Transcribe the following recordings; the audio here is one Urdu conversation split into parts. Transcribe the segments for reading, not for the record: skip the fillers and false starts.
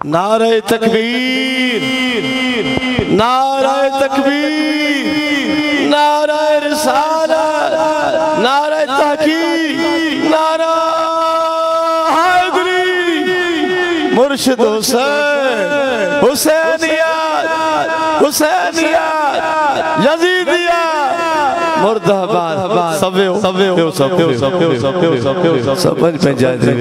نعرہ تکبیر، نعرہ تکبیر، نعرہ رسالت، نعرہ تحقیق، نعرہ حیدری، مرشد حسین، حسینیت، حسینیت، یزیدیت، مردہ باد، سبیو، سبیو، سبیو، سبیو، سبیو، سبیو، سبیو، پہ جائے دے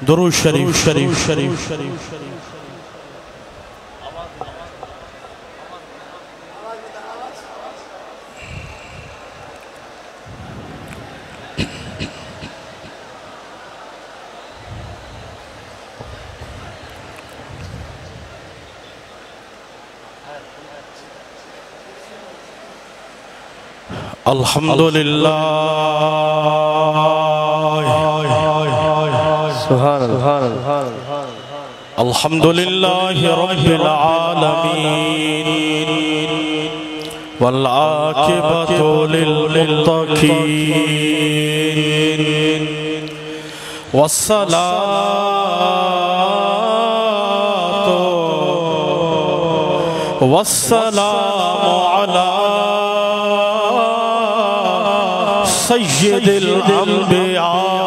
درود شریف شریف شریف شریف الحمدللہ سبحان اللہ الحمدللہ رب العالمین والعاقبۃ للمتقین والصلاة والسلام علی سید الانبیاء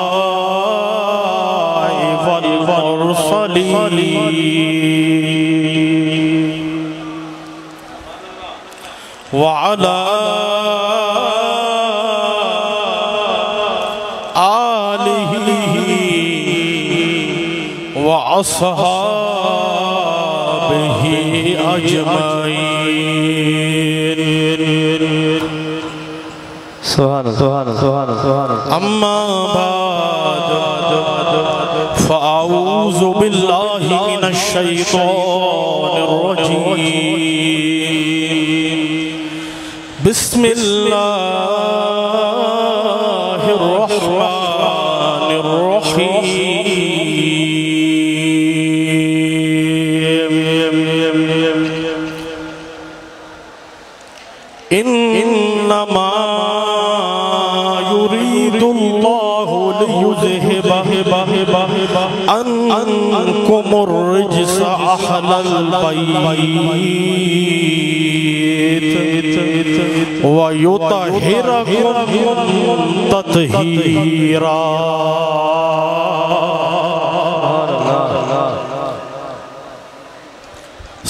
وعلى آلہ وأصحابہ أجمعین سبحان اللہ اما بعد فأعوذ باللہ من الشیطان الرجیم بسم اللہ الرحمن الرحیم انما يريد الله ليذهب عنكم الرجس أهل البيت ويطهركم تطهيرا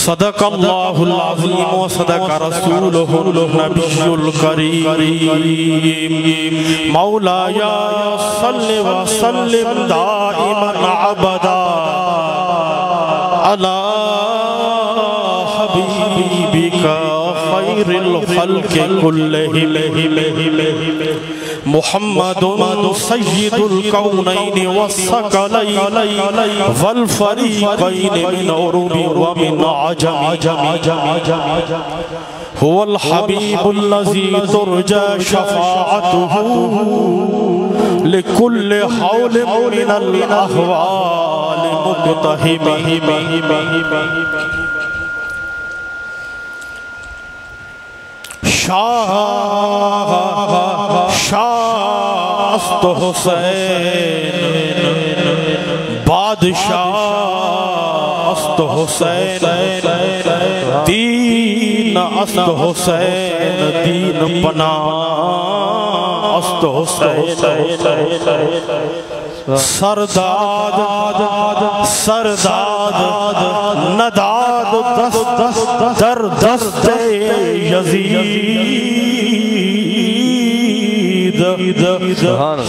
صدق اللہ العظیم و صدق رسولہ النبی الکریم مولایا صلی وسلم دائما ابدا علی حبیبک خیر الخلق کلہم محمد سید الکونین والثقلین والفریقین من عرب ومن عجم هو الحبیب الذی ترجى شفاعته لكل حول من الاحوال مقتحم شاہ است حسین بادشاہ است حسین دین است حسین دین پناہ است حسین سرداد نداد در دست یزید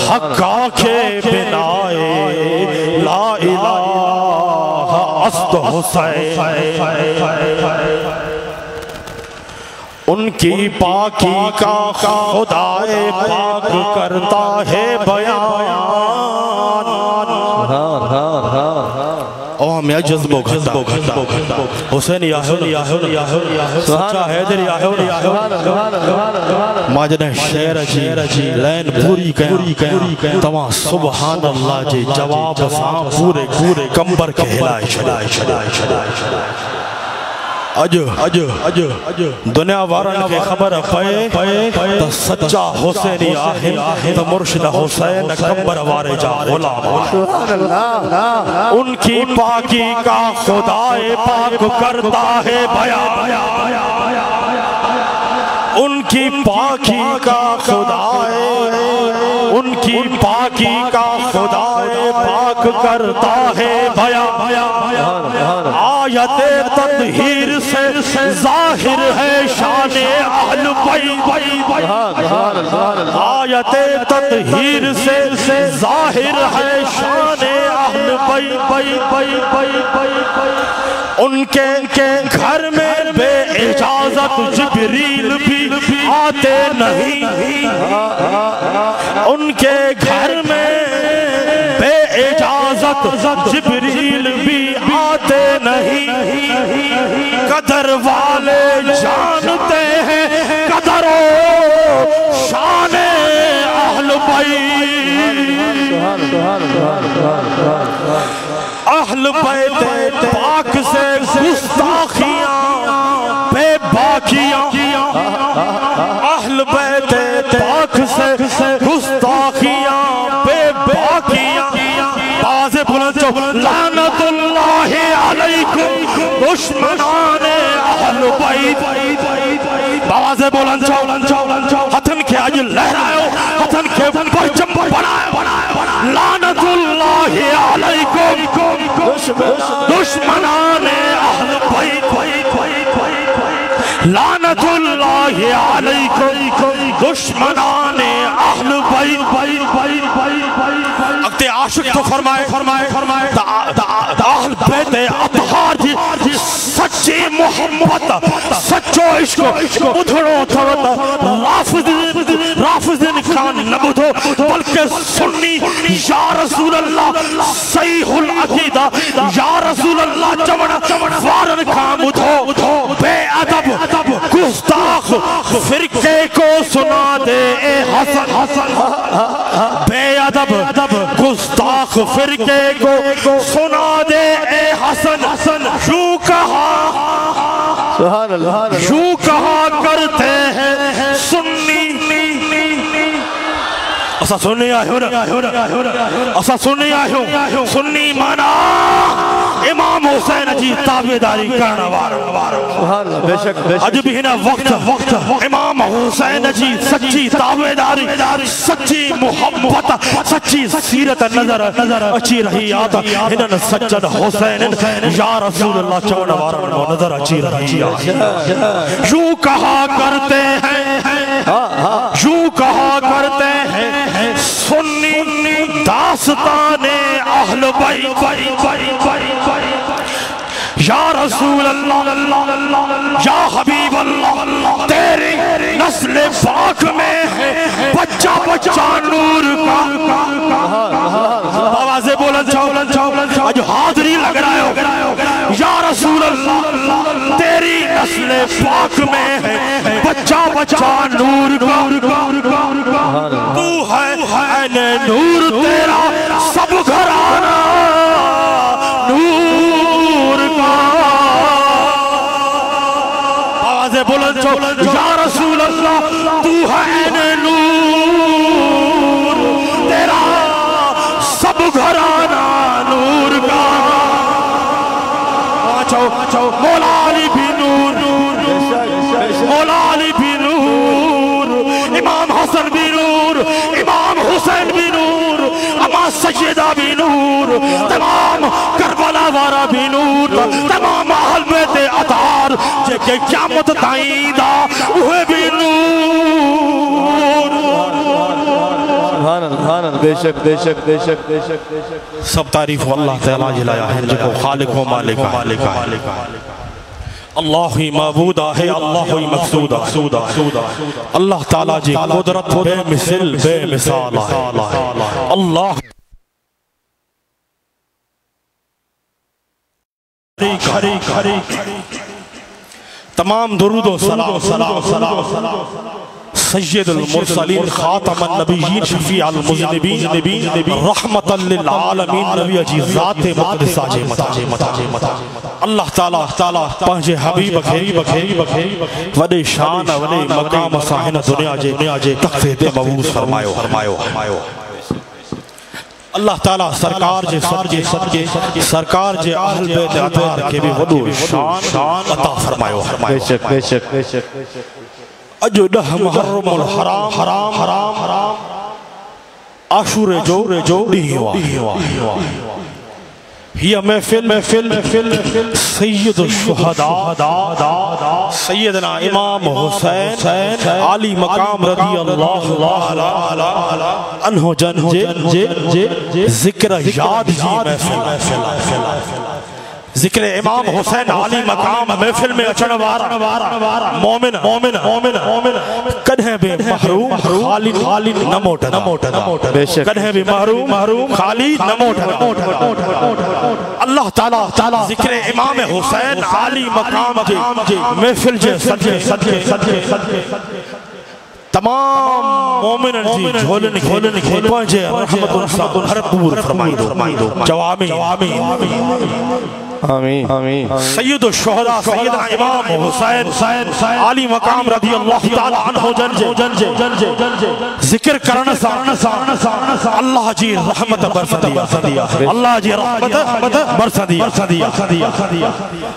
حقا کے بنائے لا الہ است حسین ان کی پاکی کا خدائے پاک کرتا ہے بیان عوام یا جذب و گھٹا حسین یا سچا حیدر یا ماجنہ شیر جی لین پوری کہیں تمہاں سبحان اللہ جی جواب ساں پورے کمبر کے ہلائے اج دنیا وارن کے خبر پائے تو سچا حسینی آہے تو مرشد حسین کمبر وارے جا غلام ان کی پاکی کا خدائے پاک کرتا ہے بیان ان کی پاکی کا خدائے ان کی پاکی کا خدائے پاک کرتا ہے بیان آیت تطہیر سے ظاہر ہے شان اہل بیت آیت تطہیر سے ظاہر ہے شان اہل بیت ان کے گھر میں بے اجازت جبریل بھی آتے نہیں ان کے گھر میں بے اجازت جبریل بھی آتے نہیں قدر والے جانتے ہیں قدر و شان اہل بیت اہل بیت پاک سے گستاخیاں بے باکیاں اہل بیت پاک سے گستاخیاں بے باکیاں باز بلند لعنت اللہ علیکم دشمنان اہل بیت باز بلند ہتھن کے آج لہرائے ہتھن کے پرچم بنائے لعنت اللہ علیکم دشمنان اہل بیت لعنت اللہ علیکم دشمنان اہل بیت اگتے عاشق تو فرمائے اہل بیت اطہار جی سچی محبت سچو عشق ادھڑو تھوڑتا رافضن کان نبدھو بلکہ سنی یا رسول اللہ صحیح العقیدہ یا رسول اللہ چمڑ وارن کام ادھو بے ادب گستاخ فرقے کو سنا دے اے حسن بے ادب گستاخ فرقے کو سنا دے اے حسن یوں کہا کرتے ہیں سنی اسا سنی آئیوں سنی مانا امام حسین جی تابعداری کرنا وارا اج بھی ہنا وقت امام حسین جی سچی تابعداری سچی محبت سچی سیرت نظر اچھی رہی آتا ہنن سجد حسین یا رسول اللہ چون وارا نظر اچھی رہی آتا یوں کہا کرتے ہیں سنی داستان اہل بیت یا رسول اللہ یا حبیب اللہ تیری نسل پاک میں ہے بچہ نور کا آوازیں بولن چاو آج حاضری لگ رہا ہو یا رسول اللہ تیری نسل پاک میں ہے بچہ نور کا تو ہے نور تیرا سب گھرانا نور کا آوازیں بلند چو یا رسول اللہ تو ہے نور تیرا سب گھرانا نور کا مولا علی بھی نور مولا علی بھی نور امام حسن بھی نور امام حسین بھی نور اما سیدہ بھی نور تمام کربلا وارا بھی نور تمام اہل بیت اطہار جے کہ قیامت تائیں دا اوہ بھی نور سبحان اللہ بے شک بے شک بے شک بے شک بے شک سب تعریف اللہ تعالیٰ جلایا ہے جب خالق و مالک ہے اللہ ہی معبود ہے اللہ ہی مقصود ہے اللہ تعالیٰ جی قدرت بے مثل بے مثال ہے اللہ تمام درود و سلام سید المرسلین خاتم النبیین شفیع المذنبین رحمت للعالمین نبی جی ذات مقدسہ جے متا اللہ تعالیٰ پہنچے حبیب بکھیری وڈے شان وڈے مقام ساہن دنیا جے تختے دے مبوس فرمائیو اللہ تعالیٰ سرکار جے سرکار جے اہل بیت اطہار کے بھی وڈو شان عطا فرمائیو بے شک بے شک بے شک اجو دہ محرم الحرام عاشور جو دیوا یہ محفل سید الشہداء سیدنا امام حسین عالی مقام رضی اللہ عنہ جن ذکر یاد جی محفل ذکر امام حسین عالی مقام محفل میں اچھڑ وارا مومن کدھیں بھی محروم خالی نموٹا کدھیں بھی محروم خالی نموٹا اللہ تعالیٰ ذکر امام حسین عالی مقام کے محفل جے صدقے تمام مومنن جی جھولن پہنچے رحمت انسان بھرپور فرمائی دو جوامی آمین سید الشہداء سیدنا امام حسین عالی مقام رضی اللہ تعالی عنہ جنجے ذکر کرنا سا اللہ جی رحمت برس دیا اللہ جی رحمت برس دیا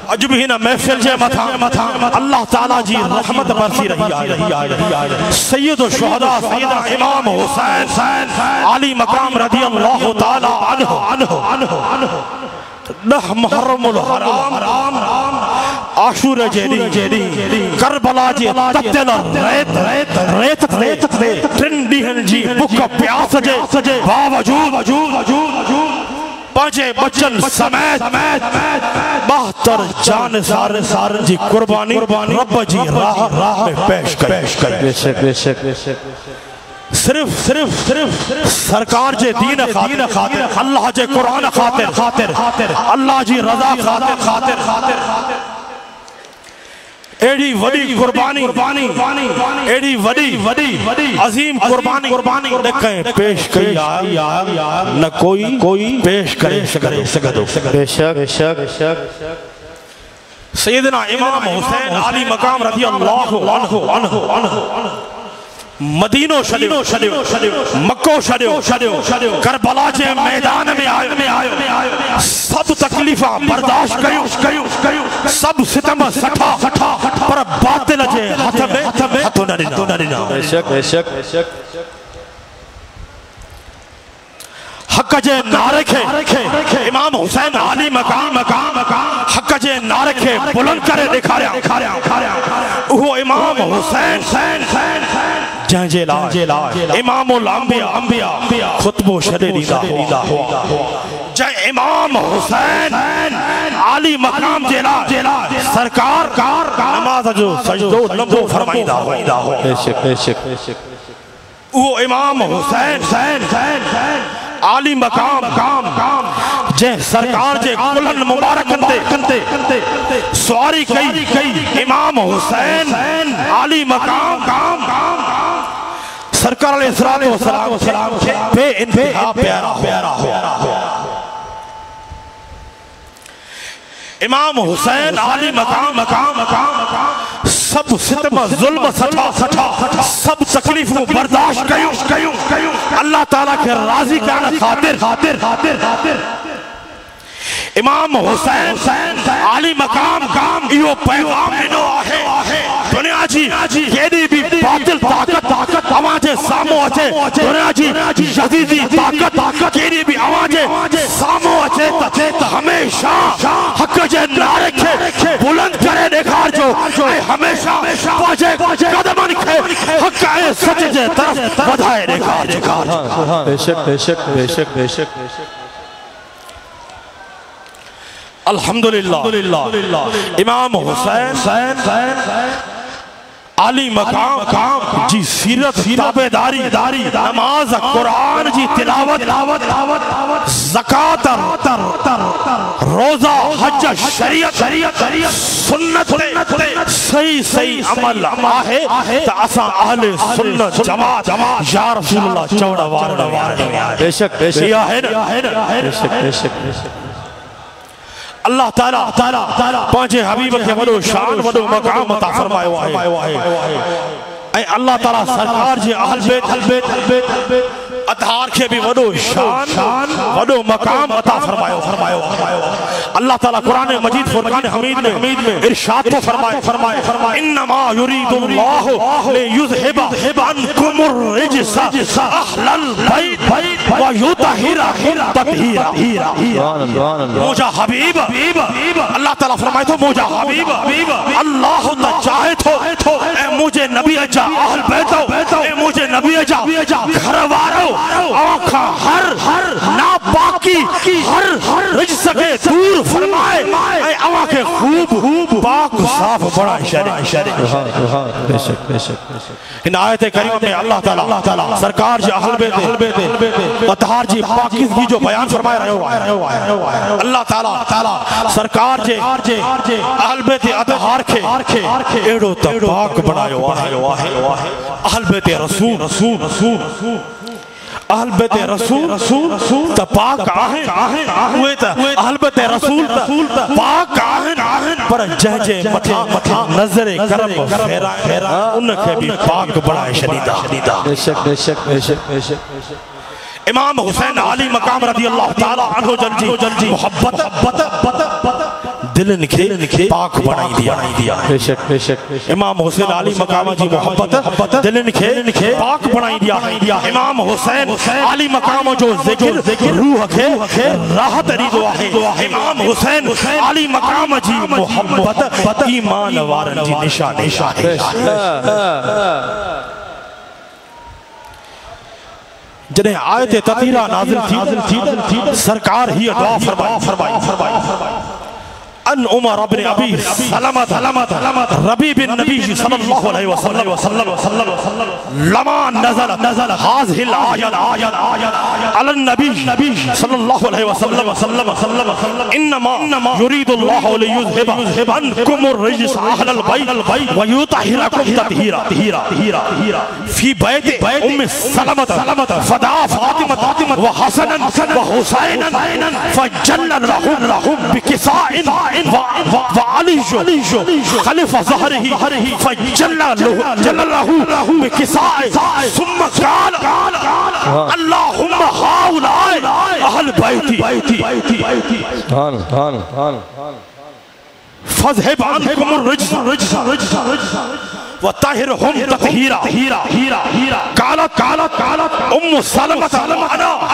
عجب ہی نا محفل جے متھا اللہ تعالی جی رحمت برسی رہی آئے سید الشہداء سیدنا امام حسین عالی مقام رضی اللہ تعالی عنہ نہ محرم الحرام عاشور جیدی کربلا جی تتل ریت ترندیہن جی بکا پیاس جے باوجود پانچے بچن سمیت 72 جان سارن جی قربانی رب جی راہ میں پیش کرے بے شک صرف سرکار جے دین خاطر اللہ جے قرآن خاطر اللہ جی رضا خاطر ایڈی وڈی قربانی ایڈی وڈی عظیم قربانی لکھیں پیش کری نہ کوئی پیش کرے سکدو بے شک سیدنا امام حسین عالی مقام رضی اللہ عنہ مدینو شدیو مکو شدیو کربلا جے میدان میں آئے سب تکلیفہ برداشت کریو سب ستم سٹھا پر باطل جے ہاتھ میں ہاتھو نہ دینا بے شک حق جے نارکھے امام حسین عالی مقام حق جے نارکھے بلند کرے دکھاریا وہ امام حسین جہاں امام الانبیاء خطب و شدیدہ جہاں امام حسین عالی مقام جیلا سرکار نماز جو سجدو نمبو فرمائیدہ بے شک وہ امام حسین عالی مقام جے سرکار جے کلن مبارک کنتے سواری کئی امام حسین عالی مقام سرکار علیہ السلام بے انتہا پیارا ہوا امام حسین عالی مقام سب ستم ظلم سٹھا سب تکلیف کو برداشت کیوں اللہ تعالیٰ کے راضی کرنا خاطر امام حسین عالی مقام یہ پیغام انہو آہے دنیا جی کیڑی بھی باطل طاقت آوازے سامو اچھے دنیا جی یزیدی طاقت کیڑی بھی آوازے سامو اچھے ہمیشہ حق جے نعرے کے بلند کرے دکھار جو ہمیشہ پاجے قدمن کے حق آئے سچ سچے طرف بدھائے رکھا بے شک بے شک بے شک بے شک الحمدللہ امام حسین عالی مقام جی سیرت تابعداری نماز قرآن جی تلاوت زکاة روزہ حج شریعت سنت صحیح عمل آہے تا اساں اہل سنت جماعت یا رسول اللہ چوڑا وارد بے شک بے شک بے شک اللہ تعالیٰ پانچے حبیب کے وڈو شان وڈو مقام عطا فرمائے ہے اے اللہ تعالیٰ سرکار جی اہل بیت اطہار کے بھی وڈو شان وڈو مقام عطا فرمائے اللہ تعالیٰ قرآن مجید فرقان حمید میں ارشاد کو فرمائے انما یرید اللہ لیذہب عنکم الرجس اہل البیت ویطہرکم تطہیرا موجہ حبیب اللہ تعالیٰ فرمائے تو موجہ حبیب اللہ تا چاہے تو اے مجھے نبی اجا اہل بیتو اے مجھے نبی اجا گھروارو آنکھا ہر ناپاکی ہر رجس کے دور فرمائے اے آنکھیں خوب پاک صاف بڑا شریف بے شک بے شک ان آیت کریمہ میں اللہ تعالیٰ سرکار جی اہل بیت اطہار جی پاکیزگی جو بیان فرمائے رہے ہوا اللہ تعالیٰ سرکار جی اہل بیت اطہار کے ایڑو تا پاک بڑھائے ہوا ہے اہل بیت رسول اہل بیت رسول تا پاک آہن ہوئے تا اہل بیت رسول تا پاک آہن پر جہجے مٹھا نظر کرم خیرہ ان کے بھی پاک بڑا شدیدہ بے شک بے شک بے شک بے شک امام حسین علی مقام رضی اللہ تعالیٰ عنہ جنجی محبت دل نکھے پاک بنائی دیا بے شک بے شک امام حسین علی مقام جی محبت دل نکھے پاک بنائی دیا امام حسین علی مقام جو ذکر روح کے راحت ریدو آہے امام حسین علی مقام جی محبت ایمان وارن جی نشان ہے جنہیں آیت تطہیرہ نازل تھی سرکار ہی دعا فرمائی ان عمر ابن ابی سلمت ربی بن نبی صلی اللہ علیہ وسلم لما نزل هذه الآیت علی النبی صلی اللہ علیہ وسلم انما یرید اللہ لیذہب عنکم الرجس اہل البیت ویطہرکم تطہیرا فی بیت ام سلمت فدعا فاطمة وحسنا وحسینا فجلل لهم بکساء وعلی خلف ظہرہ فجلل له بکساء ثم قال اللہم ہاؤلاء اہل بیتی فاذهب عنكم الرجس وطهرهم تطهيرا قالت ام سلمة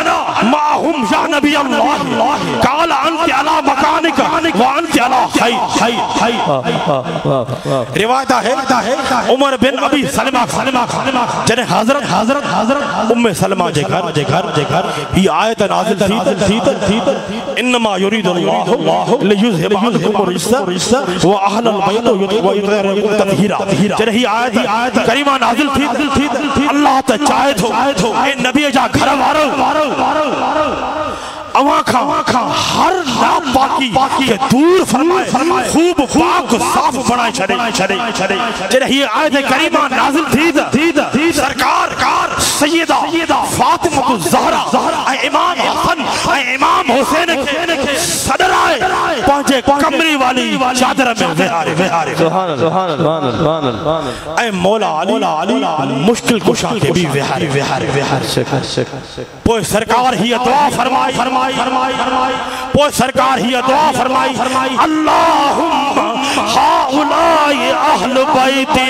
انا معهم يا نبي الله قال انت على مكانك وانت على خير روایت ہے عمر بن ابی سلمہ جنہیں حضرت ام سلمہ جے گھر یہ آیت نازل تھی انما يريد الله ليذهب عنكم الرجس واهل البيت ويطهركم تطهيرا ہی آیت کریمہ نازل تھی اللہ تا چاہے تو اے نبی جا گھر وارو آنکھاں ہر ناپاکی کے دور فرمائے خوب پاک صاف بنائے چھڑے جنہیں یہ آیت کریمہ نازل تھی سرکار سیدہ فاطمہ الزہرا اے امام حسن اے امام حسین کے صدر آئے پانچے کمری والی چادر میں وہارے اے مولا علی مشکل کشا کے بھی وہارے پوئے سرکار ہی دعا فرمائی پوئے سرکار ہی دعا فرمائی اللہم ہاؤلائی اہل بیتی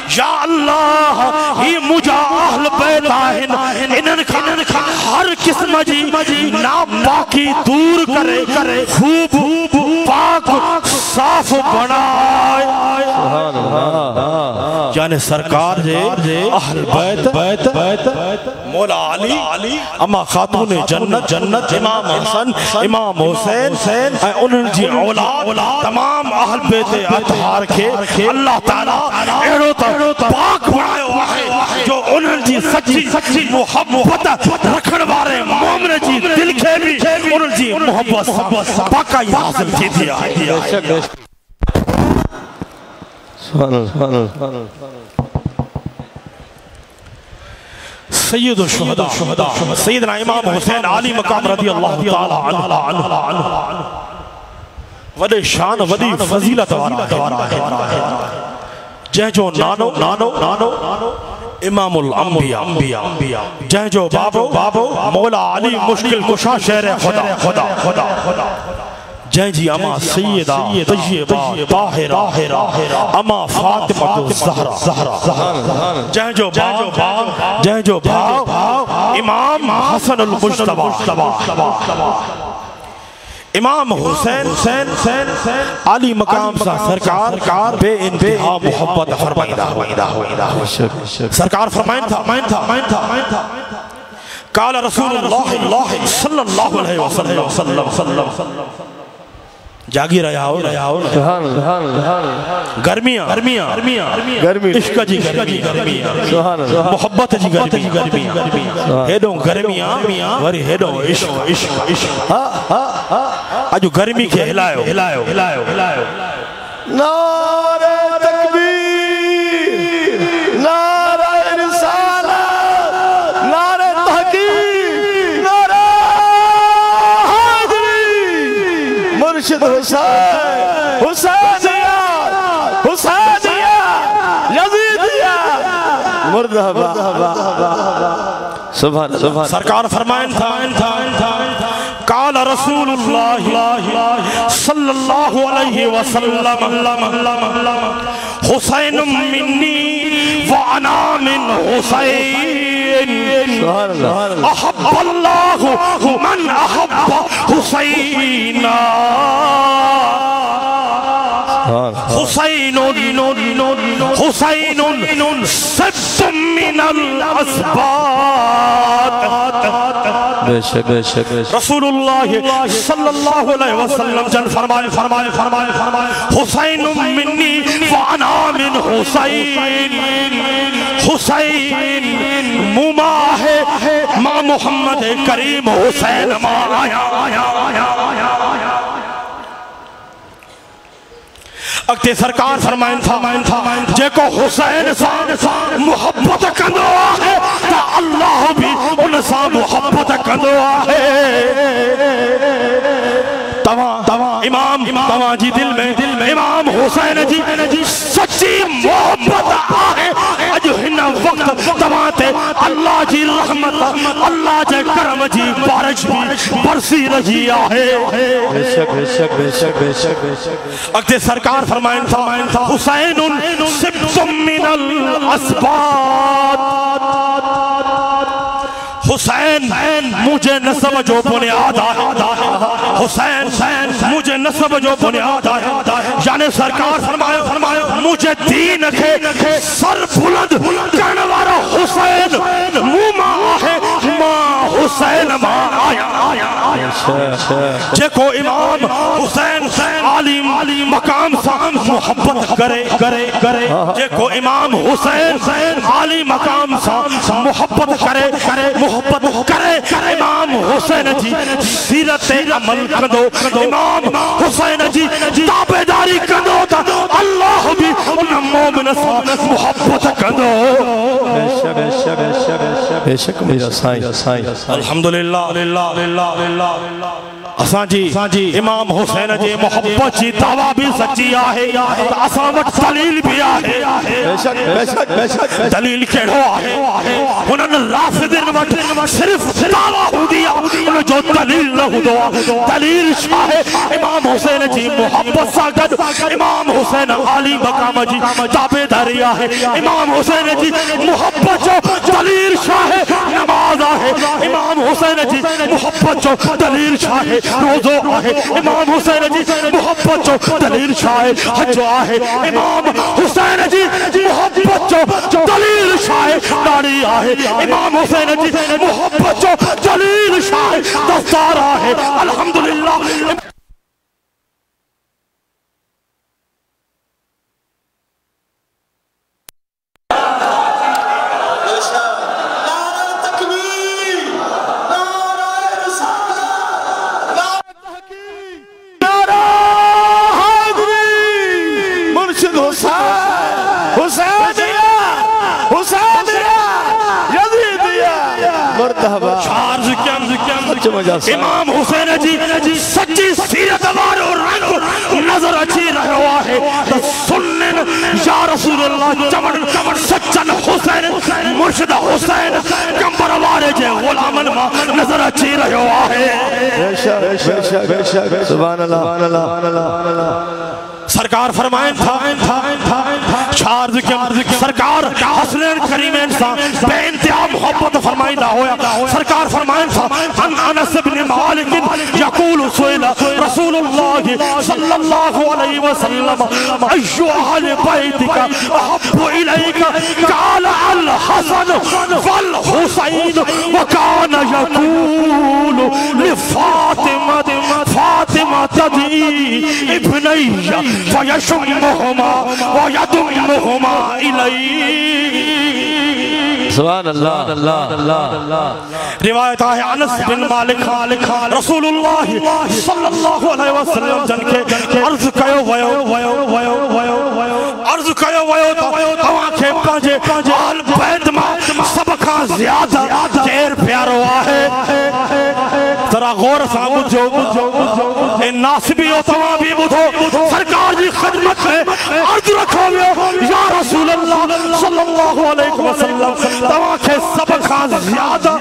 یا اللہ اللہ ہی مجھا اہل بیت آہن انہن کا ہر قسم جی ناپاکی دور کرے خوب پاک صاف بنائے یعنی سرکار جے اہل بیت مولا علی اما خاتون جنت امام حسن امام حسین انہن جی اولاد تمام اہل بیت اطہار کے اللہ تعالیٰ ایڑو تا پاک بنائے ہوئے جو انہن جی سچی محبت رکھن بارے مومن جی دل کے بھی انہن جی محبت پاکا ہی حاصل کی دیا سید الشہداء سیدنا امام حسین علی مقام رضی اللہ تعالی عنہ وڈے شان وڈی فضیلت وارا ہے جہ جو نانو امام الانبیاء جہ جو بابو مولا علی مشکل کشا شہر خدا جہ جی اما سیدہ طیبہ طاہرہ اما فاطمہ زہرہ جہ جو بھاؤ امام حسن المجتبی امام حسین علی مقام سا سرکار بے انتہا محبت فرمائدہ سرکار فرمائن تھا قال رسول اللہ صلی اللہ علیہ وسلم جاگی رہا ہو گرمیاں عشق جی گرمیاں محبت جی گرمیاں ہیڈوں گرمیاں وری ہیڈوں عشق آجو گرمی کے ہلائیو نعرہ تکبیر نعرہ رسالت نعرہ تحقیق نعرہ حیدری مرشد حسینیہ یزیدیہ مرحبا سبحان سرکار فرمائن تھا قال رسول اللہ صلی اللہ علیہ وسلم حسین منی وانا من حسین احب اللہ من احب حسین حسین سبت من الاسبات رسول اللہ صلی اللہ علیہ وسلم جن فرمائے حسین منی وانا من حسین موما ہے ماں محمد کریم حسین ماں آیا اگتے سرکار فرمائن تھا جے کو حسین سا محبت کندو آئے تا اللہ بھی ان سا محبت کندو آئے امام جی دل میں امام حسین جی سچی محبت آئے اج ہن وقت تماتے اللہ جی رحمت اللہ جے کرم جی بارش بھی برسی رہی آئے اگتے سرکار فرمائن تھا حسین سبت من الاسبات حسین مجھے نسب جو بنیاد ہے حسین مجھے نسب جو بنیاد ہے یعنی سرکار فرمائے مجھے دین کے سر بلند کرنے والا حسین موما ہے ماں حسین ماں آیا جے کو امام حسین علی مقام سا محبت کرے جے کو امام حسین علی مقام سا محبت کرے امام حسین جی سیرت عمل کندو امام حسین جی تابداری کندو تا اللہ بھی ان مومن سا محبت کندو بے شک میرا سائیں الحمدللہ اساں جی امام حسین جی محبت جی دعویٰ بھی سچی آہے اساں وقت دلیل بھی آہے دلیل کیڑو آہے انہوں نے رافضین وقت صرف دعویٰ ہو دیا انہوں جو دلیل نہ ہو دو دعا دلیل شاہ امام حسین جی محبت ساگد امام حسین علی مقام جی تابع داریا ہے امام حسین جی محبت جو دلیل شاہ نماز آئے امام حسین جی محبت جو دلیل شاہ روزو آئے امام حسین جی محبت جو دلیل شاہ حج آئے امام حسین جی محبت جو دلیل شاہ داڑی آئے امام حسین جی محبت جو دلیل شاہ دستار آئے الحمدللہ امام حسین جی سچی سیرت وارو رنگ نظر اچھی رہا ہے سنن یا رسول اللہ چمن سچن حسین مرشد حسین کمبر وارے جے غلامن ماں نظر اچھی رہا ہے سبحان اللہ سرکار فرمائیں تھا شارز کے سرکار حسنین کریم انسان بے انتہا محبت فرمائندہ ہویا سرکار فرمائیں تھا انس بن مالک یقول سوئلہ رسول اللہ صلی اللہ علیہ وسلم ایو اہل بیتک احب الیک قال الحسن والحسین وکان یقول لفاطمہ فاطمہ تدعی ابنیہ فیشمہما ویدمہما الی سبحان اللہ روایت ہے انس بن مالک رسول اللہ صلی اللہ علیہ وسلم جن کے عرض کیو ویو تواں کے پانجے آل بیت میں سب کا زیادہ دیر پیارو آئے ذرا غور سامت جو ناسبی ہو تواں بھی بدھو سرکار جی خدمت میں عرض رکھو یا رسول اللہ صلی اللہ علیہ وسلم تواں کے سب کا زیادہ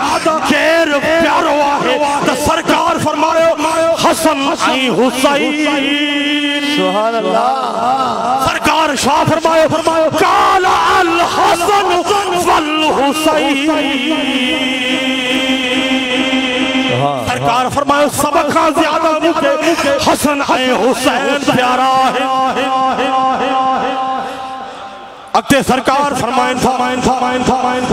دیر پیارو آئے تو سرکار فرمائے حسن ای حسین سبحان اللہ سرکار شاہ فرمائے قال الحسن والحسین سرکار فرمائے سب کا زیادہ مجھے حسن ای حسین پیارا ہے اکتے سرکار فرمائن تھا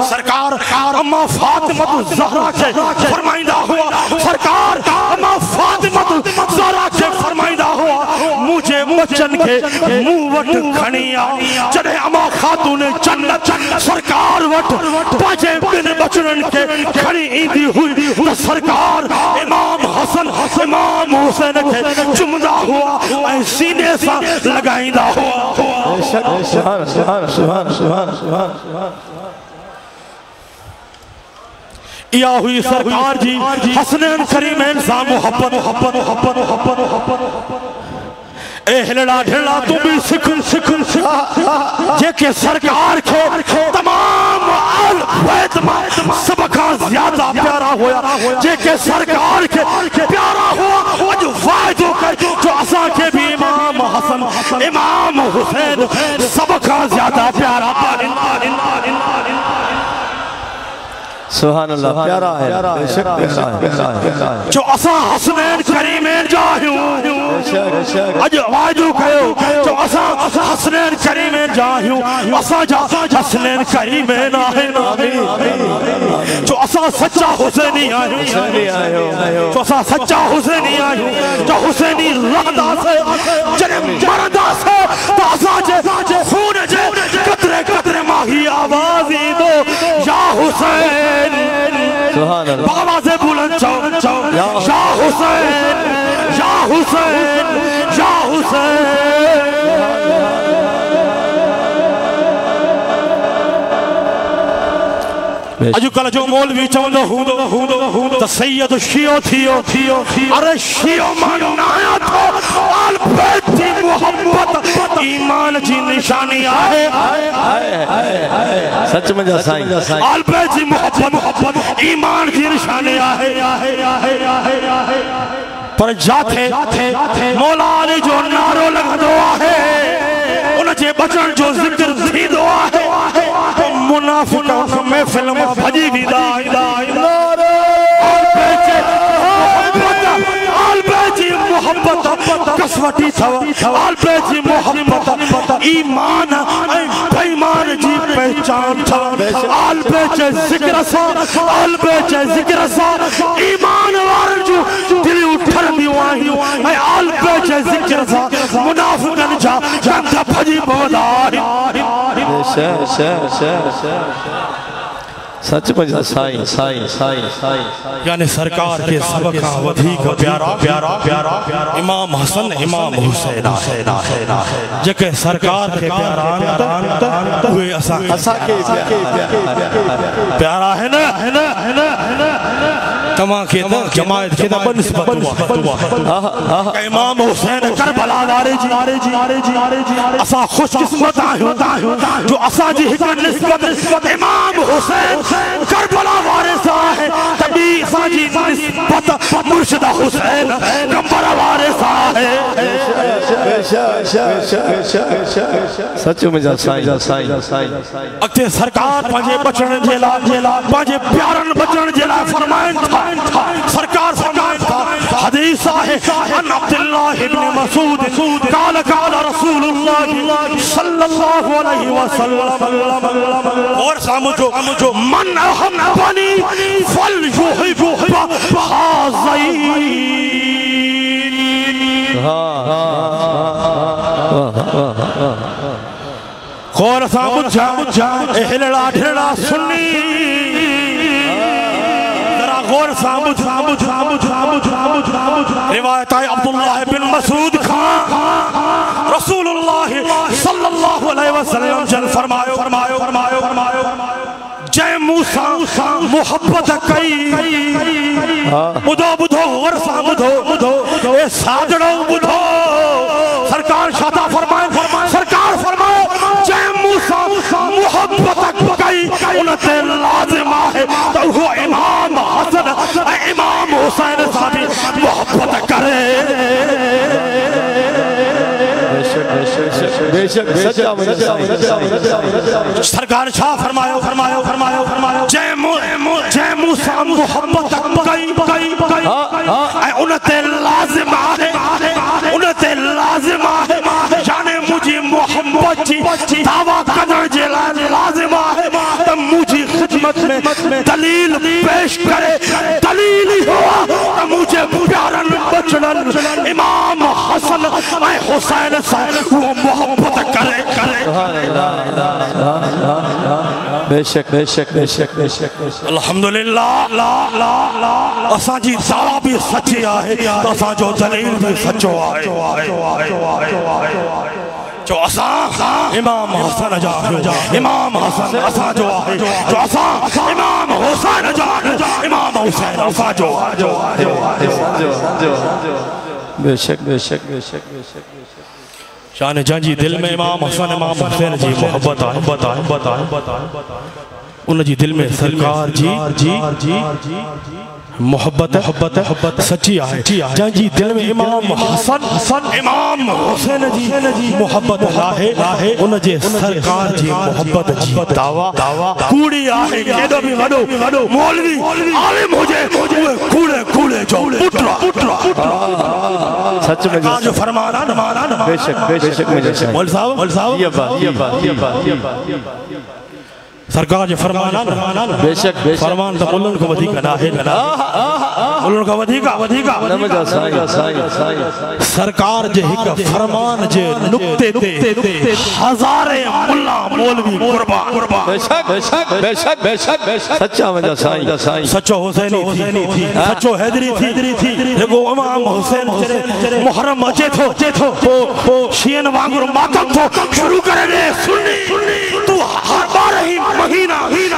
سرکار اما فاطمہ زہرا کے فرمائندہ ہوا سرکار اما فاطمہ زہرا کے فرمائندہ ہوا مجھے بچن کے موٹ کھنیا جنہیں اما خاتون جنت سرکار وٹ پاچے بن بچنن کے کھنی ایندی ہوئی تو سرکار امام حسن امام حسین کے چمدہ ہوا اے سینے سا لگائندہ ہوا سبحان یا ہوئی سرکار جی حسنین کریمین سا محبت اے ہلڑا ڈھڑا تو بھی سکھن جے کہ سرکار کے تمام آل بیت میں سب کا زیادہ پیارا ہویا جے کہ سرکار کے پیارا ہوا جو فائدوں کا جو عصا کے بھی امام حسن امام حسین سب کا زیادہ پیارا سبحان اللہ پیارا ہے جو اسا حسنین کریمین جاہیوں اج واجو کہو جو اسا حسنین کریمین جاہیوں اسا جا حسنین کریمین آئے جو اسا سچا حسینی آئے جو اسا سچا حسینی آئے جو حسینی رہدہ سے جنم مردہ سے تو اسا جے خون جے قطرے قطرے ماہی آوازی دو یا حسین بغواز بلند چاو یا حسین یا حسین یا حسین اجو کل جو مولوی چوندہ ہوں تو سید شیعہ تھیو ارے شیعہ منایا تو آل بیت جی محبت ایمان جی نشانی آئے سچ میں جا سائیں آل بیت جی محبت ایمان جی نشانی آئے پر جاتے مولا علی جو نارو لگا دعا ہے انہیں جے بچن جو ذکر تھی دعا ہے منافقہ میں فلم بھجی بھی دائی آل بیجی محبت کسوٹی تھا آل بیجی محبت ایمان بیمان جی پہچان تھا آل بیجی ذکر سا آل بیجی ذکر سا ایمان وارجو دلی اٹھر دیوائیں آل بیجی ذکر سا منافقن جا جانتا بھجی بودائی سچ مجھے سائیں یعنی سرکار کے سبقہ ودھی کا پیارا امام حسن امام حسین جکے سرکار کے پیاران ہوئے اسا کے پیارا ہے نا تمام کے دا جماعت کے دا بنسبت ہوا امام حسین کربلا دارے جی اسا خوش قسمت آئے جو اسا جی حکر نسبت امام حسین کربلا وارثہ ہے تبھی ساجی نسبت مرشد حسین کمبر وارثہ ہے سچ مجھے سائیں اکتے سرکار پانچے بچن جیلا پانچے پیارن بچن جیلا فرمائن تھا سرکار فرمائن تھا حدیث ہے ان عبداللہ ابن مسعود قال رسول اللہ صلی اللہ علیہ وسلم اور سامجھو من احبنی فلیحب حاضین غور سامجھا اہلڑا ڈھڑا سنی ذرا غور سامجھا روایت آئے عبداللہ بن مسعود خان رسول اللہ صلی اللہ علیہ وسلم جل فرمائے جے موسیٰ محبت کئی بدھو غرصہ بدھو اے ساجڑوں بدھو سرکار شاہدہ فرمائے جے موسیٰ محبت کئی انتے لازمہ ہے تو وہ امام حسن امام حسین صاحبی محبت کرے بے شک سچا مجھے سرکار شاہ فرمایا جے موسیٰ محبت کئی انتے لازمہ ہے جانے مجھے محبت جی دعویٰ قدر جلال لازمہ ہے تب مجھے خدمت میں دلیل پیش کرے دلیل ہی ہوا تب مجھے پیارن بچنن امام حسن حسین صاحب وہ محبت کرے بے شک الحمدللہ اساں جی دعویٰ بھی سچی آئے تو اساں جو دلیل بھی سچو آئے جو اساں امام حسن جا امام حسن اساں جو آئے جو اساں امام حسین جا امام حسین اساں جو بے شک شان جان جی دل میں امام حسن امام حسین جی محبت آئے ان جی دل میں سرکار جی محبت سچی آئے جان جی دل میں امام حسن امام حسین جی محبت آئے ان جے سرکار جی محبت جی دعویٰ کوڑی آئے کیدو بھی وڈو مولوی عالم ہو جائے کوڑے جو پٹرا سچ میں جو فرمانا بے شک مجھے مول صاحب یہ بات سرکار جو فرمانا بے شک فرمان تا ملن کو ودھی کا ناہے ملن کو ودھی کا نمجا سائیں سرکار جے ہکا فرمان جے نکتے تے ہزارے ملہ مولوی قربان بے شک سچا مجھا سائیں سچو حسینی تھی سچو حیدری تھی دیکھو امام حسین محرم اچے تھو شین وانگر ماتم تھو شروع کرے دے سنی تو ہر بار ہی مہینہ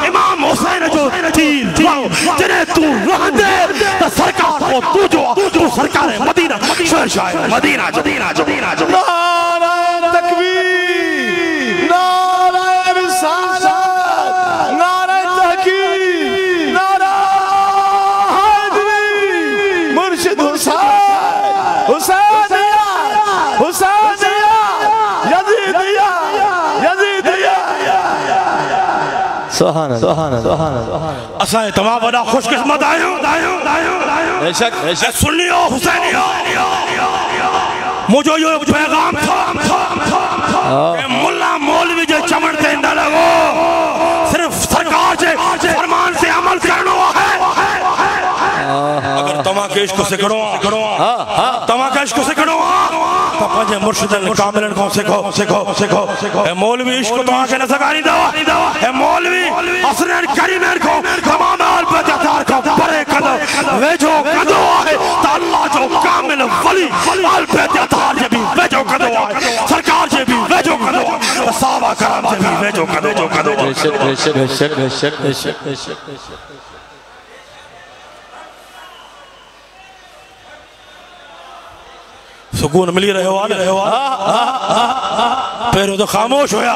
امام حسین جو تیر جنہیں تو رہ دے تو سرکار ہو تو سرکار مدینہ شہنشاہ مدینہ نعرہ تکبیر نعرہ رسالت نعرہ تحقیق نعرہ حیدری مرشد حسین سبحان اللہ اسائے تمام بڑا خوش قسمت آئیوں بے شک سنیو حسینیو مجھو یہ پیغام تھا کہ ملا مولوی جو چمڑتے نہ لگو صرف سرکار سے فرمان سے عمل کرنو ہے اگر تمہاں کے عشق سے کرو تمہاں کے عشق سے کرو تو پنجے مرشدن کاملن کو سکھو اے مولوی عشق تمہاں کے نسکانی دوا اے مولوی حسنین کریمین کو تمام آل بیتیاتار کو برے کدو ویجو کدو آئے تا اللہ جو کامل ولی آل بیتیاتار جے بھی ویجو کدو آئے سرکار جے بھی ویجو کدو آئے صحابہ کرام جے بھی ویجو کدو بے شک سکون ملی رہے ہو پیرو تو خاموش ہویا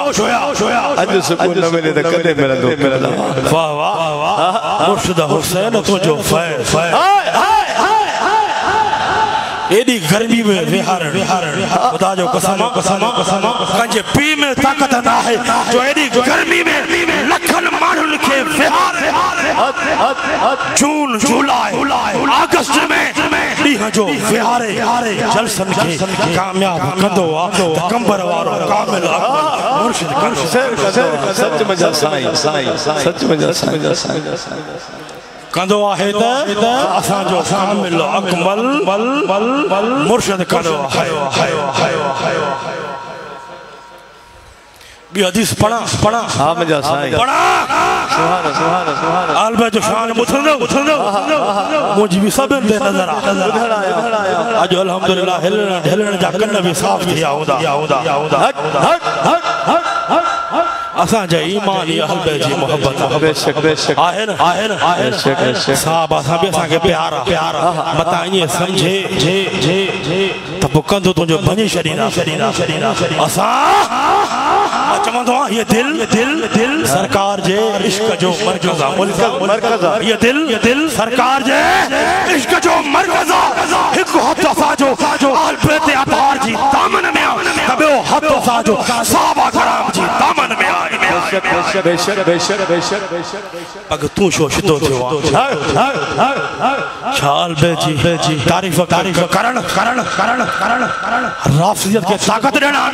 اج سکون نہ ملے تو کدے میرا دو واہ واہ مرشدہ حسین تو جو فیض ایڈی گرمی میں ویہارن خدا جو قسمہ کنجے پی میں طاقت نہ ہے جو ایڈی گرمی میں لکھن مانن کے ویہارن جون جولائی آگسٹ میں لیہاں جو ویہارے جلسن کے کامیاب کندو کمبر وارو کامل اکمل مرشد سچ مجھا سائیں کندو آہے تا اسان جو کامل اکمل مرشد کندو آہے بھی حدیث پڑھا ہاں مجھا سائیں پڑھا آلبہ جو شان مجھے مجھے بھی سب اندے نظر آیا آج الحمدللہ ہلن جا کن بھی صاف دیا ہودا اسان جا ایمانی اہل بیت جی محبت بے شک آہن صاحب اسان بھی اسان کے پیارا متائیں سمجھے تب کندو تجھو بنی شرینا اسان چمندو یہ دل سرکار جے عشق جو مرکزہ یہ دل سرکار جے عشق جو مرکزہ ایک حد سا جو آل بیت اطہار جی دامن میں تبے وہ حد سا جو صحابہ کرام جی دامن میں بے شک اگر تو شدو تھے شال بے جی تعریف کرن رافضیت کے طاقت دینا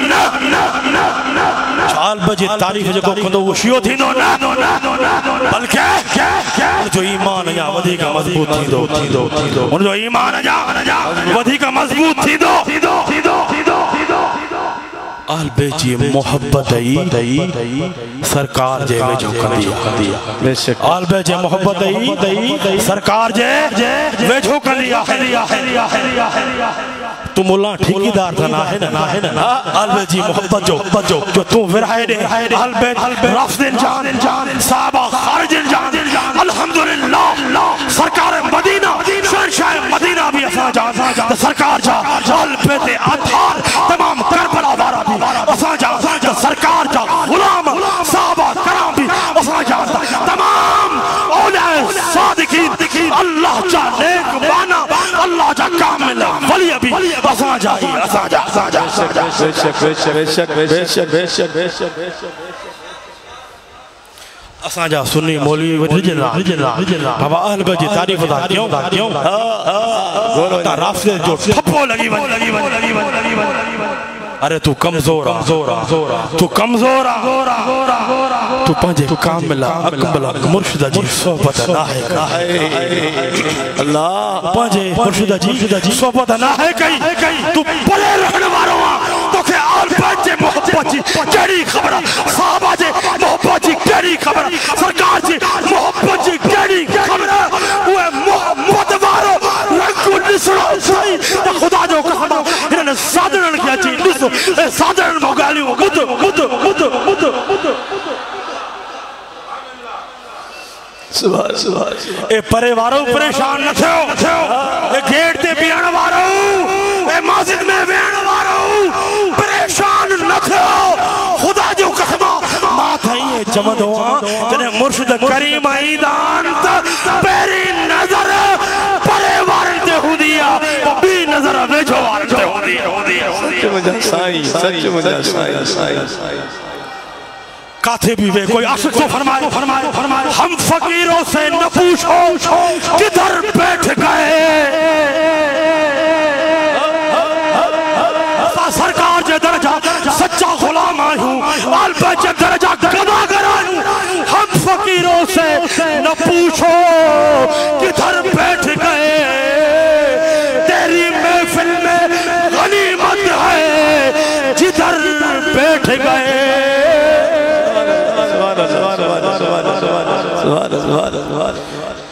شال بے جی تعریف جو کندو وہ شیو تھی دو بلکہ جو ایمان یا ودھی کا مضبوط تھی دو ان جو ایمان یا ودھی کا مضبوط تھی دو آل بے جی محبت دئی سرکار جے ویجو کندیا آل بے جی محبت دئی سرکار جے ویجو کندیا تم اللہ ٹھیکی دار تھا نہ ہے آل بے جی محبت جو تو ورہائے دے آل بے رفض جان صحابہ خارج جان الحمدللہ سرکار مدینہ شہنشاہ مدینہ بھی اساں جان سرکار جا آل بیت اطہار تمام کربلا وارا بھی اساں جان سرکار جا غلام صحابہ کرام بھی اساں جان تمام اولیاء صادقین اللہ جا نیک بانا اللہ جا کامل ولی بھی اساں جا بے شک اساں جا سنی مولوی رجلا بابا اہل بیت جی تعریف دا کیوں تا رافضے جو ٹھپو لگی ارے تو کمزورا تو پنجے کاملہ اکملہ مرشدہ جی صحبت نہ ہے اللہ پنجے مرشدہ جی صحبت نہ ہے کئی تو بلے رہنے والوں تو کہ آل بیت جے محبت جی کیڑی خبرہ صحابہ جے محبت جی کیڑی خبرہ سرکار جی محبت جی کیڑی خبرہ وہ محبت وارو رنگو نسرو سائی خدا جو قسمہ انہوں نے صادرن کیا چی نسو صادرن موگالیوں مدو اے پرے وارو پریشان نہ تھے اے گیٹ تے بیان وارو اے مسجد میں بیان وارو پریشان نہ تھے خدا جو قسمہ ماں تھائیے جمد ہوا جنہیں مرشد کریم ایدان پیری نظر پرے وارن تے ہو دیا بھی نظر ویجو وارن تے ہو دیا سچ مجھا سائی کاتب بھی ہوئے کوئی عاشق تو فرمائے ہم فقیروں سے نہ پوچھو کدھر بیٹھ گئے سرکار جے درجہ سچا غلام آئی ہوں آل بیچے درجہ گداگر آئی ہوں ہم فقیروں سے نہ پوچھو کدھر بیٹھ گئے تیری محفل میں غنیمت ہے جدھر بیٹھ گئے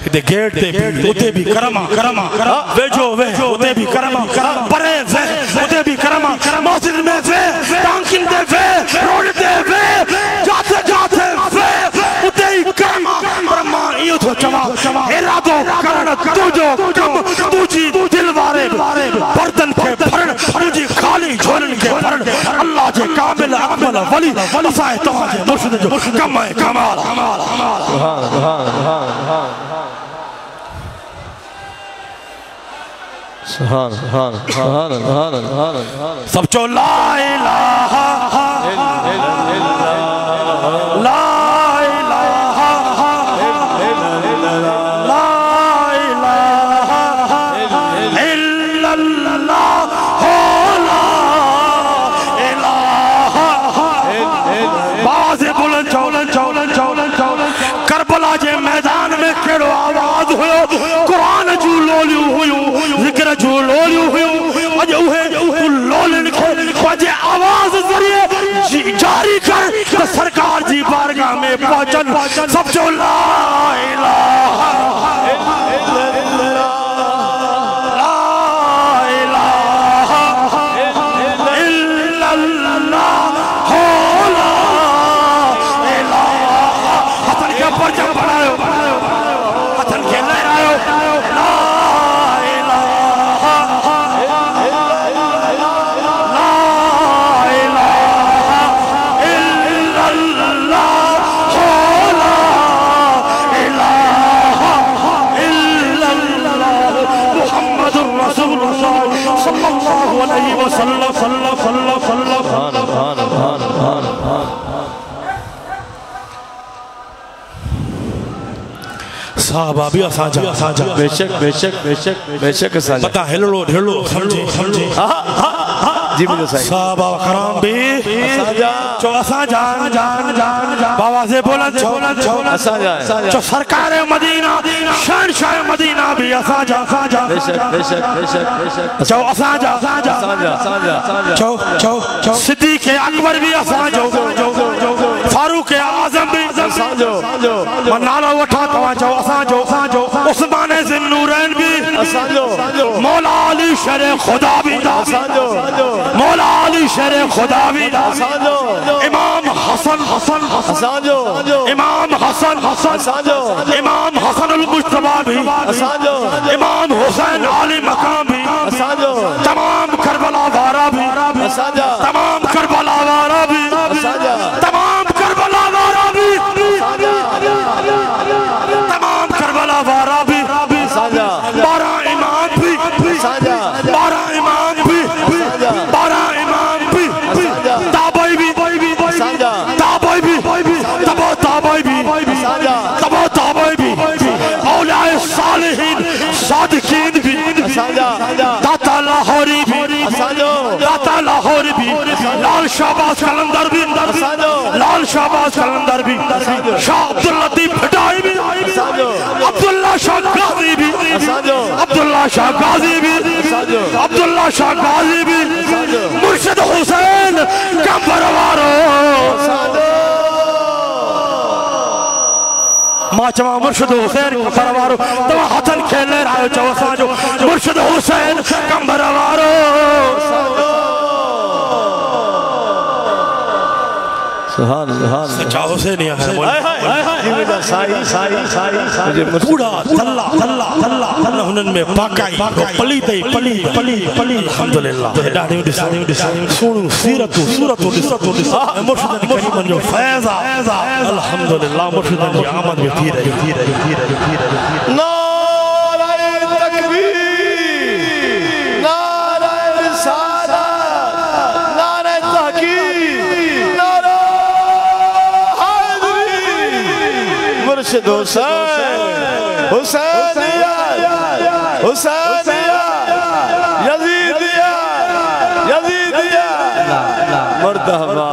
دے گیٹ دے بھی اتے بھی کرما ویجو اتے بھی کرما پرے وے اتے بھی کرما مسجد میں وے ٹانکن دے وے روڈ دے وے جاتے وے اتے ہی کرما برما ایو تو چوا ارادو کرن تجھو کم تجھی دل وارے بردن کے بھرن تجھی خالی جھولن کے بھرن اللہ جے کامل اکمل ولی اسائے تمہاں مرشد جو کم ہے کمال سبحان سب چو لا الہ لا الہ لا الہ الا اللہ لا الہ باز بلند چولن کربلا جے میدان میں کیڑو آواز ہوئے قرآن جو لولیو ہوئے ذکر جو لولیو ہوئے اج اوہے لولن کے وجہ آواز ذریعے جاری کر تو سرکار جی بارگاہ میں پہنچن سب جو لا الہ الا اللہ صحابہ بھی آسان جا بے شک بتا ہلو سمجھے جی مجھے صحیح صحابہ کرام بھی چو آسان جان بابا سے بولن چو سرکار مدینہ شہنشاہ مدینہ بھی آسان جا بے شک چو آسان جا چو صدیق اکبر بھی آسان جو فاروق اعظم بھی آسان جو منالہ وٹھا تواں چو آسان جو عثمان ذن نورین بھی آسان جو مولا علی شر خدا بھی آسان جو مولا علی شر خدا بھی آسان جو امام حسن آسان جو امام حسن آسان جو امام حسن المجتبہ بھی آسان جو امام حسین علی مقام بھی آسان جو تمام کربلا وارا بھی آسان جو تمام کربلا وارا بھی آسان جو تمام کربلا وارا بھی تمام کربلا وارا بھی بارہ امام بھی بارہ امام بھی بارہ امام بھی تابعی بھی تابعی بھی تبو تابعی بھی اولیاء صالحین صادقین بھی داتا لاہوری بھی داتا لاہوری بھی لال شہباز کلندر بھی لال شہباز کلندر بھی شاہ عبداللطیف بھٹائی بھی عبداللہ شاہ غازی بھی عبداللہ شاہ غازی بھی عبداللہ شاہ غازی بھی مرشد حسین کمبروارو ماں چواں مرشد حسین کمبروارو تمہاں ہتھن کھیلے رہا چواں سانجو مرشد حسین کمبروارو سچا حسینی ہے پوڑا تھلا ہنن میں پاکائی پلی تے پلی الحمدللہ ڈاڑیوں ڈسانیوں سونو سورتو مرشدن کریمن جو فیضا الحمدللہ مرشدن کی آمد میں پھی رہی نعرہ تکبیر نعرہ رسالت نعرہ تحقیق نعرہ مرشد حسین حسینیہ حسینیہ یزیدیہ یزیدیہ مرتبہ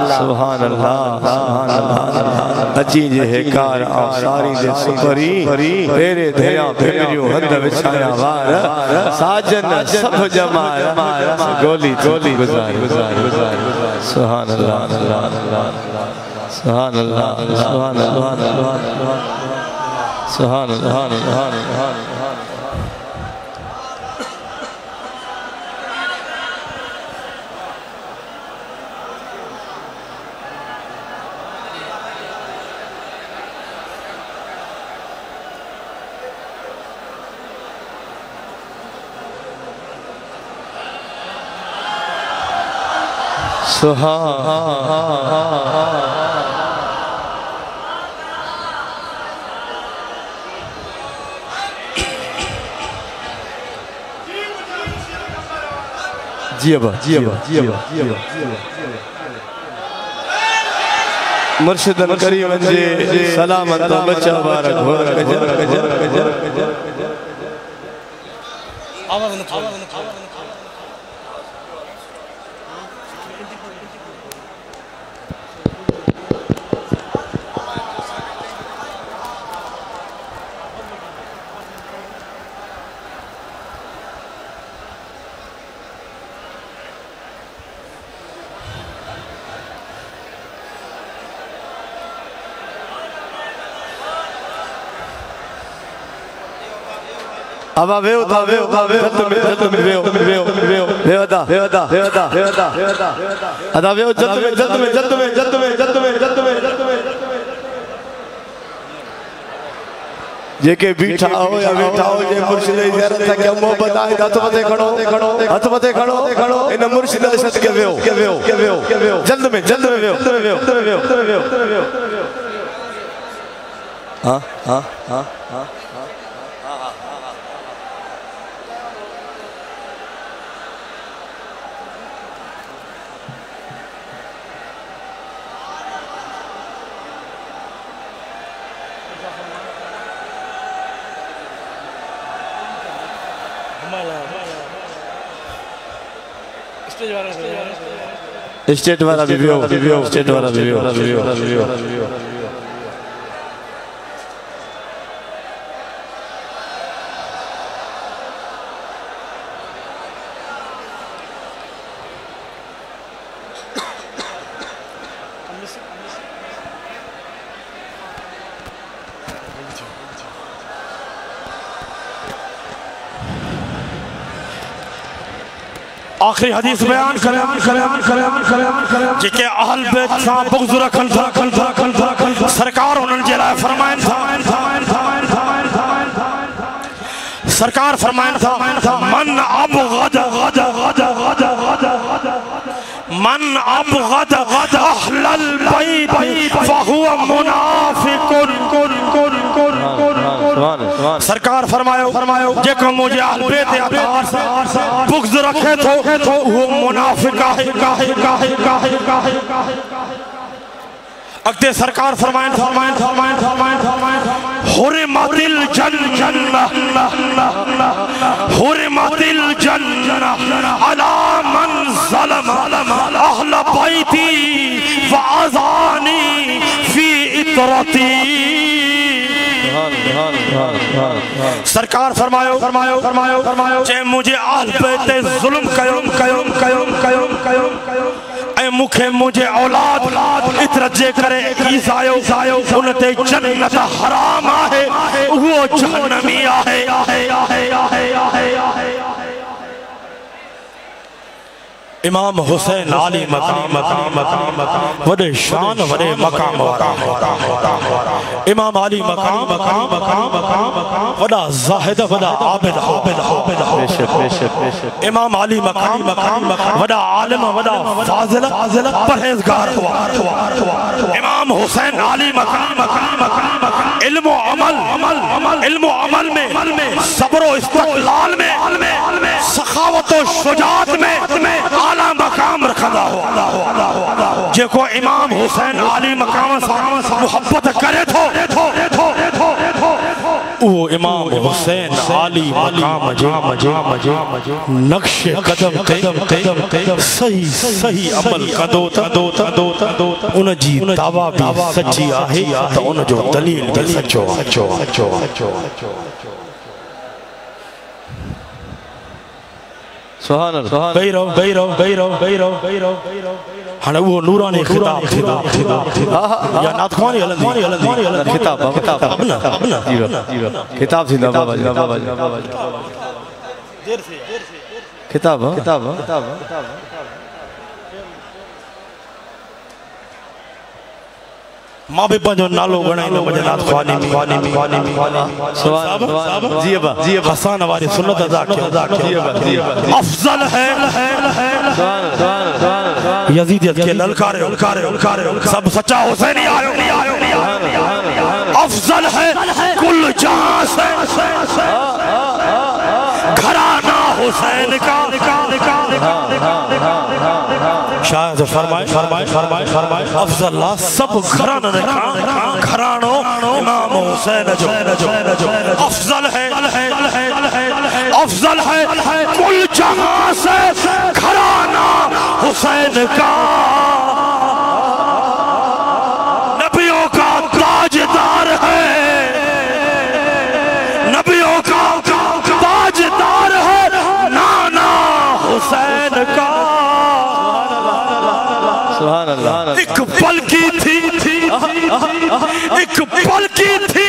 سبحان اللہ سبحان اللہ اچھی جے کار آساری دے سپری تیرے دھیاں پھیریوں ہندہ بچھایا وار ساجن سب جمایا گولی گولی گزار سبحان اللہ سبحان اللہ سبحان اللہ سبحان اللہ جی ابا مرشدن کریم جی سلامت بچہ بارک ہو ابا ویو دا ویو دا جلد میں ویو ویو دا ادا ویو جلد میں جے کے بیٹھا ہو یا بیٹھا ہو جے مرشد زیارت تھا کیا محبت آئے ہاتھ پتے کھڑو انہ مرشد شد کے ویو جلد میں ویو ہاں اسٹیٹ والا بھی آخری حدیث بیان کریں کہ اہل بیت ساں بغض رکھن تھا سرکار انہوں جلائے فرمائن سرکار فرمائن تھا من ابغض اہل البیت فہو منافق سرکار فرمایو جے کو مجھے اہل بیت اطہار بغض رکھے تو وہ منافق ہے اگتے سرکار فرمائن حرمت الجنہ علی من ظلم اہل بیتی وعزانی فی اطرتی سرکار فرمایو چے مجھے اہل بیت ظلم کیوں اے مجھے اولاد اطرت جے کرے عیسائیو انتے جنت حرام آئے وہ جہنمی آئے امام حسین علی مقام وڈے شان وڈے مقام امام علی مقام وڈا زاہد وڈا عابد امام علی مقام وڈا عالم وڈا فاضل پرہیزگار امام حسین علی مقام علم و عمل میں صبر و استقلال میں سخاوت و شجاعت میں اعلیٰ مقام رکھا ہوا جیکو امام حسین عالی مقام محبت کرے تھو وہ امام حسین عالی مقام نقش قدم تے صحیح عمل کدو ان جی دعویٰ بھی سچی آہی تو ان جو دلیل بھی سچو سبحان اللہ بیرو ہاں وہ نورانی خطاب تھا یا ناتخوانی علندی خطاب تھی بابا جی خطاب ماں بھی پنجو نالو گھنائیں دو مجھے ناتخوانی جی ابا حسان ہماری سنت ادا کیا افضل ہے یزیدیت کے للکارے سب سچا حسینی آئے افضل ہے کل جہاں سے گھرانہ حسین کا شاید فرمائے افضل اللہ سب گھرانوں امام حسین جو افضل ہے کل جہاں سے گھرانہ حسین کا نبیوں کا تاجدار ہے نبیوں کا تاجدار ہے نانا حسین کا سبحان اللہ ایک پل کی تھی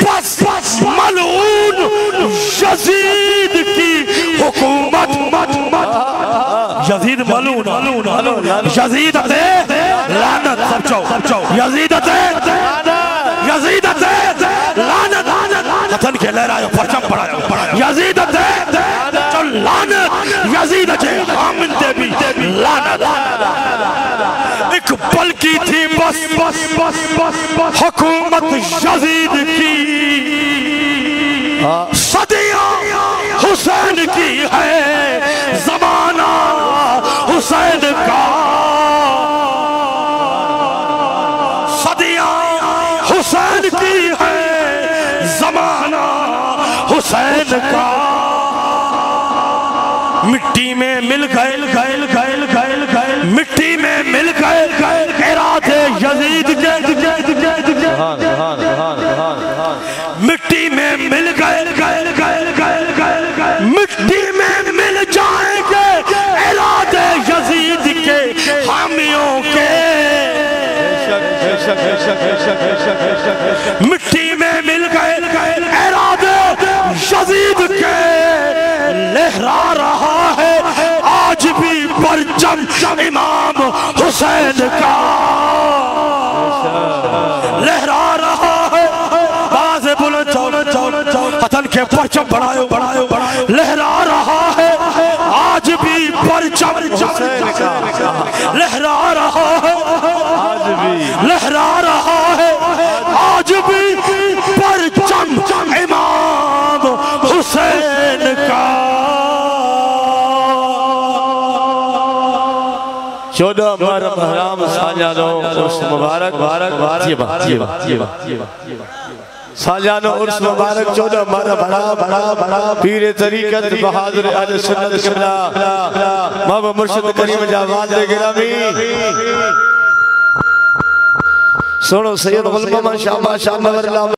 بس ملعون یزید کی حکومت یزید ملعون یزید تے لعنت سب چاو یزید تے لعنت حسن کے لہرائے پرچم پڑھایا یزید تے لعنت یزید تے آمن تے بھی لعنت ایک پل کی تھی بس حکومت یزید کی صدیاں حسین کی ہے زمانہ حسین کا صدیاں حسین کی ہے زمانہ حسین کا مٹی میں مل گئے مٹی میں مل گئے ارادے یزید کے مٹی میں مل گئے مٹی میں مل جائیں گے ارادے یزید کے حامیوں کے مٹی میں مل گئے ارادے یزید کے لہرا رہا ہے آج بھی پرچم امام حسین کا لہرا رہا ہے باز بلند چاو حسن کے پرچم بڑھائیو لہرا رہا ہے آج بھی پرچم حسین کا لہرا رہا ہے آج بھی پرچم امام حسین کا 14 محرم حرام سالیانو عرس مبارک سالیانو عرس مبارک 14 محرم بڑا پیر طریقت بہادر اہل سنت قبلہ ماں مرشد کریم جاواد گرامی سنو سید غلبہ شاہ نور اللہ